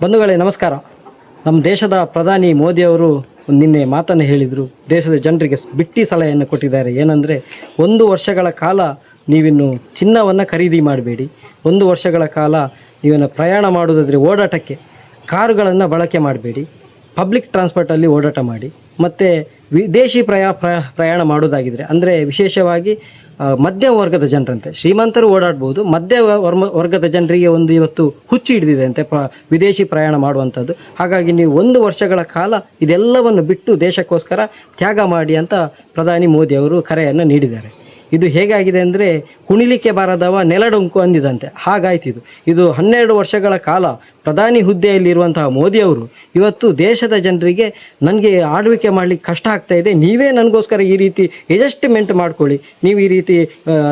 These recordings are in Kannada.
ಬಂಧುಗಳೇ ನಮಸ್ಕಾರ. ನಮ್ಮ ದೇಶದ ಪ್ರಧಾನಿ ಮೋದಿಯವರು ನಿನ್ನೆ ಮಾತನ್ನು ಹೇಳಿದರು. ದೇಶದ ಜನರಿಗೆ ಬಿಟ್ಟಿ ಸಲಹೆಯನ್ನು ಕೊಟ್ಟಿದ್ದಾರೆ. ಏನಂದರೆ 1 ವರ್ಷಗಳ ಕಾಲ ನೀವಿನ್ನು ಚಿನ್ನವನ್ನು ಖರೀದಿ ಮಾಡಬೇಡಿ. 1 ವರ್ಷಗಳ ಕಾಲ ನೀವನ್ನು ಪ್ರಯಾಣ ಮಾಡುವುದಾದರೆ ಓಡಾಟಕ್ಕೆ ಕಾರುಗಳನ್ನು ಬಳಕೆ ಮಾಡಬೇಡಿ. ಪಬ್ಲಿಕ್ ಟ್ರಾನ್ಸ್ಪೋರ್ಟಲ್ಲಿ ಓಡಾಟ ಮಾಡಿ. ಮತ್ತು ವಿದೇಶಿ ಪ್ರಯಾಣ ಮಾಡೋದಾಗಿದ್ದರೆ ಅಂದರೆ ವಿಶೇಷವಾಗಿ ಮಧ್ಯಮ ವರ್ಗದ ಜನರಂತೆ, ಶ್ರೀಮಂತರು ಓಡಾಡ್ಬೋದು, ವರ್ಗದ ಜನರಿಗೆ ಇವತ್ತು ಹುಚ್ಚು ಹಿಡಿದಿದೆ ಅಂತೆ ವಿದೇಶಿ ಪ್ರಯಾಣ ಮಾಡುವಂಥದ್ದು. ಹಾಗಾಗಿ ನೀವು 1 ವರ್ಷಗಳ ಕಾಲ ಇದೆಲ್ಲವನ್ನು ಬಿಟ್ಟು ದೇಶಕ್ಕೋಸ್ಕರ ತ್ಯಾಗ ಮಾಡಿ ಅಂತ ಪ್ರಧಾನಿ ಮೋದಿಯವರು ಕರೆಯನ್ನು ನೀಡಿದ್ದಾರೆ. ಇದು ಹೇಗಾಗಿದೆ ಅಂದರೆ ಕುಣಿಲಿಕ್ಕೆ ಬಾರದವ ನೆಲಡೊಂಕು ಅಂದಿದಂತೆ ಹಾಗಾಯ್ತು. ಇದು 12 ವರ್ಷಗಳ ಕಾಲ ಪ್ರಧಾನಿ ಹುದ್ದೆಯಲ್ಲಿರುವಂತಹ ಮೋದಿಯವರು ಇವತ್ತು ದೇಶದ ಜನರಿಗೆ ನನಗೆ ಆಳ್ವಿಕೆ ಮಾಡಲಿಕ್ಕೆ ಕಷ್ಟ ಆಗ್ತಾಯಿದೆ, ನೀವೇ ನನಗೋಸ್ಕರ ಈ ರೀತಿ ಅಡ್ಜಸ್ಟ್ಮೆಂಟ್ ಮಾಡ್ಕೊಳ್ಳಿ, ನೀವು ಈ ರೀತಿ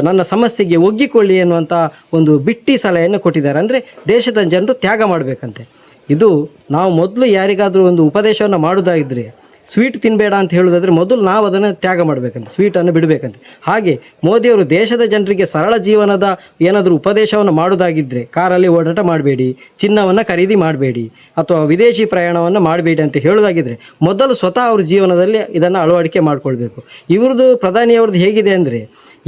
ನನ್ನ ಸಮಸ್ಯೆಗೆ ಒಗ್ಗಿಕೊಳ್ಳಿ ಎನ್ನುವಂಥ ಒಂದು ಬಿಟ್ಟಿ ಸಲಹೆಯನ್ನು ಕೊಟ್ಟಿದ್ದಾರೆ. ಅಂದರೆ ದೇಶದ ಜನರು ತ್ಯಾಗ ಮಾಡಬೇಕಂತೆ. ಇದು ನಾವು ಮೊದಲು ಯಾರಿಗಾದರೂ ಒಂದು ಉಪದೇಶವನ್ನು ಮಾಡೋದಾಗಿದ್ದರೆ ಸ್ವೀಟ್ ತಿನ್ನಬೇಡ ಅಂತ ಹೇಳೋದಾದರೆ ಮೊದಲು ನಾವು ಅದನ್ನು ತ್ಯಾಗ ಮಾಡಬೇಕಂತೆ, ಸ್ವೀಟನ್ನು ಬಿಡಬೇಕಂತೆ. ಹಾಗೆ ಮೋದಿಯವರು ದೇಶದ ಜನರಿಗೆ ಸರಳ ಜೀವನದ ಏನಾದರೂ ಉಪದೇಶವನ್ನು ಮಾಡೋದಾಗಿದ್ದರೆ ಕಾರಲ್ಲಿ ಓಡಾಟ ಮಾಡಬೇಡಿ, ಚಿನ್ನವನ್ನು ಖರೀದಿ ಮಾಡಬೇಡಿ, ಅಥವಾ ವಿದೇಶಿ ಪ್ರಯಾಣವನ್ನು ಮಾಡಬೇಡಿ ಅಂತ ಹೇಳೋದಾಗಿದ್ದರೆ ಮೊದಲು ಸ್ವತಃ ಅವ್ರ ಜೀವನದಲ್ಲಿ ಇದನ್ನು ಅಳವಡಿಕೆ ಮಾಡಿಕೊಳ್ಬೇಕು. ಇವ್ರದ್ದು ಪ್ರಧಾನಿಯವ್ರದ್ದು ಹೇಗಿದೆ ಅಂದರೆ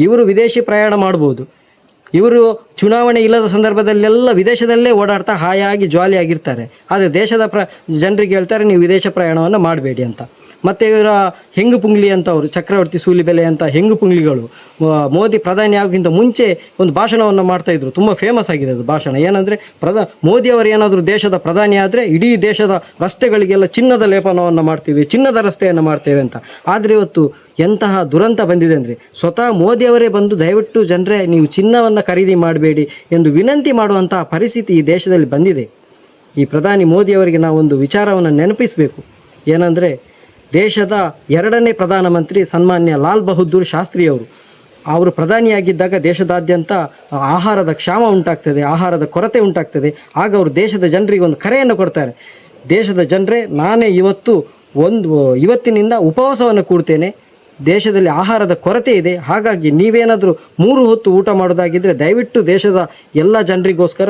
ಇವರು ವಿದೇಶಿ ಪ್ರಯಾಣ ಮಾಡ್ಬೋದು, ಇವರು ಚುನಾವಣೆ ಇಲ್ಲದ ಸಂದರ್ಭದಲ್ಲೆಲ್ಲ ವಿದೇಶದಲ್ಲೇ ಓಡಾಡ್ತಾ ಹಾಯಾಗಿ ಜಾಲಿಯಾಗಿರ್ತಾರೆ. ಆದರೆ ದೇಶದ ಜನರಿಗೆ ಹೇಳ್ತಾರೆ ನೀವು ವಿದೇಶ ಪ್ರಯಾಣವನ್ನು ಮಾಡಬೇಡಿ ಅಂತ. ಮತ್ತು ಇವರ ಹೆಂಗು ಪುಂಗ್ಲಿ ಅಂತ ಅವರು ಚಕ್ರವರ್ತಿ ಸೂಲಿಬೆಲೆ ಅಂತ ಹೆಂಗು ಪುಂಗ್ಲಿಗಳು ಮೋದಿ ಪ್ರಧಾನಿ ಆಗೋಕ್ಕಿಂತ ಮುಂಚೆ ಒಂದು ಭಾಷಣವನ್ನು ಮಾಡ್ತಾಯಿದ್ರು. ತುಂಬ ಫೇಮಸ್ ಆಗಿದೆ ಅದು ಭಾಷಣ. ಏನಂದರೆ ಮೋದಿಯವರು ಏನಾದರೂ ದೇಶದ ಪ್ರಧಾನಿ ಆದರೆ ಇಡೀ ದೇಶದ ರಸ್ತೆಗಳಿಗೆಲ್ಲ ಚಿನ್ನದ ಲೇಪನವನ್ನು ಮಾಡ್ತೀವಿ, ಚಿನ್ನದ ರಸ್ತೆಯನ್ನು ಮಾಡ್ತೇವೆ ಅಂತ. ಆದರೆ ಇವತ್ತು ಎಂತಹ ದುರಂತ ಬಂದಿದೆ ಅಂದರೆ ಸ್ವತಃ ಮೋದಿಯವರೇ ಬಂದು ದಯವಿಟ್ಟು ಜನರೇ ನೀವು ಚಿನ್ನವನ್ನು ಖರೀದಿ ಮಾಡಬೇಡಿ ಎಂದು ವಿನಂತಿ ಮಾಡುವಂತಹ ಪರಿಸ್ಥಿತಿ ಈ ದೇಶದಲ್ಲಿ ಬಂದಿದೆ. ಈ ಪ್ರಧಾನಿ ಮೋದಿಯವರಿಗೆ ನಾವು ಒಂದು ವಿಚಾರವನ್ನು ನೆನಪಿಸಬೇಕು. ಏನಂದರೆ ದೇಶದ 2ನೇ ಪ್ರಧಾನಮಂತ್ರಿ ಸನ್ಮಾನ್ಯ ಲಾಲ್ ಬಹದ್ದೂರ್ ಶಾಸ್ತ್ರಿಯವರು ಅವರು ಪ್ರಧಾನಿಯಾಗಿದ್ದಾಗ ದೇಶದಾದ್ಯಂತ ಆಹಾರದ ಕ್ಷಾಮ ಉಂಟಾಗ್ತದೆ, ಆಹಾರದ ಕೊರತೆ ಉಂಟಾಗ್ತದೆ. ಆಗ ಅವರು ದೇಶದ ಜನರಿಗೆ ಒಂದು ಕರೆಯನ್ನು ಕೊಡ್ತಾರೆ. ದೇಶದ ಜನರೇ ನಾನೇ ಇವತ್ತಿನಿಂದ ಉಪವಾಸವನ್ನು ಕೂಡ್ತೇನೆ, ದೇಶದಲ್ಲಿ ಆಹಾರದ ಕೊರತೆ ಇದೆ, ಹಾಗಾಗಿ ನೀವೇನಾದರೂ 3 ಹೊತ್ತು ಊಟ ಮಾಡೋದಾಗಿದ್ದರೆ ದಯವಿಟ್ಟು ದೇಶದ ಎಲ್ಲ ಜನರಿಗೋಸ್ಕರ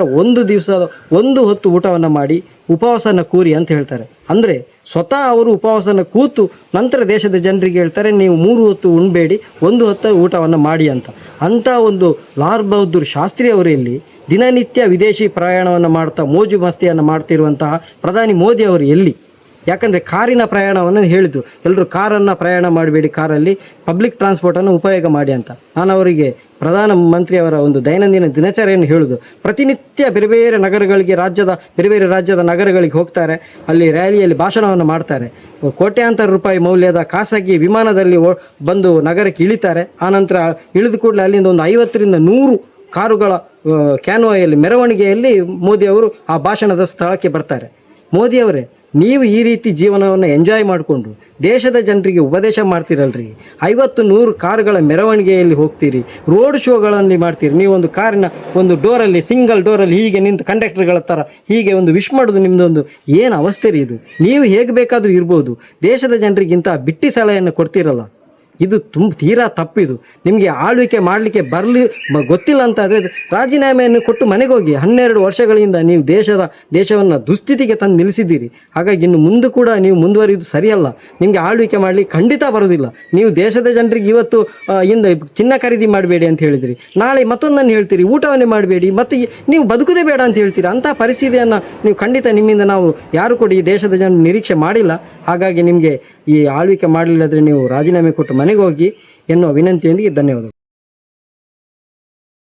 ಒಂದು ಹೊತ್ತು ಊಟವನ್ನು ಮಾಡಿ ಉಪವಾಸನ ಕೂರಿ ಅಂತ ಹೇಳ್ತಾರೆ. ಅಂದರೆ ಸ್ವತಃ ಅವರು ಉಪವಾಸನ ಕೂತು ನಂತರ ದೇಶದ ಜನರಿಗೆ ಹೇಳ್ತಾರೆ ನೀವು 3 ಹೊತ್ತು ಉಣ್ಬೇಡಿ, 1 ಹೊತ್ತು ಊಟವನ್ನು ಮಾಡಿ ಅಂತ. ಅಂಥ ಒಂದು ಲಾಲ್ ಬಹದ್ದೂರ್ ಶಾಸ್ತ್ರಿ ಅವರಲ್ಲಿ ದಿನನಿತ್ಯ ವಿದೇಶಿ ಪ್ರಯಾಣವನ್ನು ಮಾಡ್ತಾ ಮೋಜು ಮಸ್ತಿಯನ್ನು ಮಾಡ್ತಿರುವಂತಹ ಪ್ರಧಾನಿ ಮೋದಿ ಅವರು ಎಲ್ಲಿ? ಯಾಕಂದರೆ ಕಾರಿನ ಪ್ರಯಾಣವನ್ನು ಹೇಳಿದರು, ಎಲ್ಲರೂ ಕಾರನ್ನು ಪ್ರಯಾಣ ಮಾಡಬೇಡಿ, ಕಾರಲ್ಲಿ ಪಬ್ಲಿಕ್ ಟ್ರಾನ್ಸ್ಪೋರ್ಟನ್ನು ಉಪಯೋಗ ಮಾಡಿ ಅಂತ. ನಾನು ಅವರಿಗೆ ಪ್ರಧಾನಮಂತ್ರಿಯವರ ಒಂದು ದೈನಂದಿನ ದಿನಚರಿಯನ್ನು ಹೇಳೋದು, ಪ್ರತಿನಿತ್ಯ ಬೇರೆ ಬೇರೆ ನಗರಗಳಿಗೆ ಬೇರೆ ಬೇರೆ ರಾಜ್ಯದ ನಗರಗಳಿಗೆ ಹೋಗ್ತಾರೆ, ಅಲ್ಲಿ ರ್ಯಾಲಿಯಲ್ಲಿ ಭಾಷಣವನ್ನು ಮಾಡ್ತಾರೆ, ಕೋಟ್ಯಾಂತರ ರೂಪಾಯಿ ಮೌಲ್ಯದ ಖಾಸಗಿ ವಿಮಾನದಲ್ಲಿ ಬಂದು ನಗರಕ್ಕೆ ಇಳಿತಾರೆ. ಆನಂತರ ಇಳಿದ ಕೂಡಲೇ ಅಲ್ಲಿಂದ ಒಂದು 50ರಿಂದ 100 ಕಾರುಗಳ ಕ್ಯಾನ್ವಾಯಲ್ಲಿ ಮೆರವಣಿಗೆಯಲ್ಲಿ ಮೋದಿಯವರು ಆ ಭಾಷಣದ ಸ್ಥಳಕ್ಕೆ ಬರ್ತಾರೆ. ಮೋದಿಯವರೇ, ನೀವು ಈ ರೀತಿ ಜೀವನವನ್ನು ಎಂಜಾಯ್ ಮಾಡಿಕೊಂಡು ದೇಶದ ಜನರಿಗೆ ಉಪದೇಶ ಮಾಡ್ತೀರಲ್ರಿ, 50-100 ಕಾರುಗಳ ಮೆರವಣಿಗೆಯಲ್ಲಿ ಹೋಗ್ತೀರಿ, ರೋಡ್ ಶೋಗಳಲ್ಲಿ ಮಾಡ್ತೀರಿ. ನೀವು ಒಂದು ಕಾರಿನ ಒಂದು ಡೋರಲ್ಲಿ ಸಿಂಗಲ್ ಡೋರಲ್ಲಿ ಹೀಗೆ ನಿಂತು ಕಂಡಕ್ಟರ್ಗಳ ಥರ ಹೀಗೆ ಒಂದು ವಿಶ್ ಮಾಡೋದು ನಿಮ್ಮದೊಂದು ಏನು ಅವಸ್ಥೆ ರೀ ಇದು? ನೀವು ಹೇಗೆ ಬೇಕಾದರೂ ಇರ್ಬೋದು, ದೇಶದ ಜನರಿಗಿಂತ ಬಿಟ್ಟಿ ಸಲಹೆಯನ್ನು ಕೊಡ್ತೀರಲ್ಲ, ಇದು ತೀರಾ ತಪ್ಪಿದು. ನಿಮಗೆ ಆಳ್ವಿಕೆ ಮಾಡಲಿಕ್ಕೆ ಗೊತ್ತಿಲ್ಲ ಅಂತಾದರೆ ರಾಜೀನಾಮೆಯನ್ನು ಕೊಟ್ಟು ಮನೆಗೆ ಹೋಗಿ. 12 ವರ್ಷಗಳಿಂದ ನೀವು ದೇಶವನ್ನು ದುಸ್ಥಿತಿಗೆ ತಂದು ನಿಲ್ಲಿಸಿದ್ದೀರಿ. ಹಾಗಾಗಿ ಇನ್ನು ಮುಂದೆ ಕೂಡ ನೀವು ಮುಂದುವರಿಯುವುದು ಸರಿಯಲ್ಲ. ನಿಮಗೆ ಆಳ್ವಿಕೆ ಮಾಡಲಿಕ್ಕೆ ಖಂಡಿತ ಬರೋದಿಲ್ಲ. ನೀವು ದೇಶದ ಜನರಿಗೆ ಇವತ್ತು ಚಿನ್ನ ಖರೀದಿ ಮಾಡಬೇಡಿ ಅಂತ ಹೇಳಿದಿರಿ, ನಾಳೆ ಮತ್ತೊಂದನ್ನು ಹೇಳ್ತೀರಿ ಊಟವನ್ನೇ ಮಾಡಬೇಡಿ, ಮತ್ತು ನೀವು ಬದುಕುದೇ ಬೇಡ ಅಂತ ಹೇಳ್ತೀರಿ. ಅಂಥ ಪರಿಸ್ಥಿತಿಯನ್ನು ನೀವು ಖಂಡಿತ ನಿಮ್ಮಿಂದ ನಾವು ಯಾರು ಕೂಡ ಈ ದೇಶದ ಜನ ನಿರೀಕ್ಷೆ ಮಾಡಿಲ್ಲ. ಹಾಗಾಗಿ ನಿಮಗೆ ಈ ಆಳ್ವಿಕೆ ಮಾಡಲಿಲ್ಲದ್ರೆ ನೀವು ರಾಜೀನಾಮೆ ಕೊಟ್ಟು ಮನೆಗೆ ಹೋಗಿ ಎನ್ನುವ ವಿನಂತಿಯೊಂದಿಗೆ ಧನ್ಯವಾದಗಳು.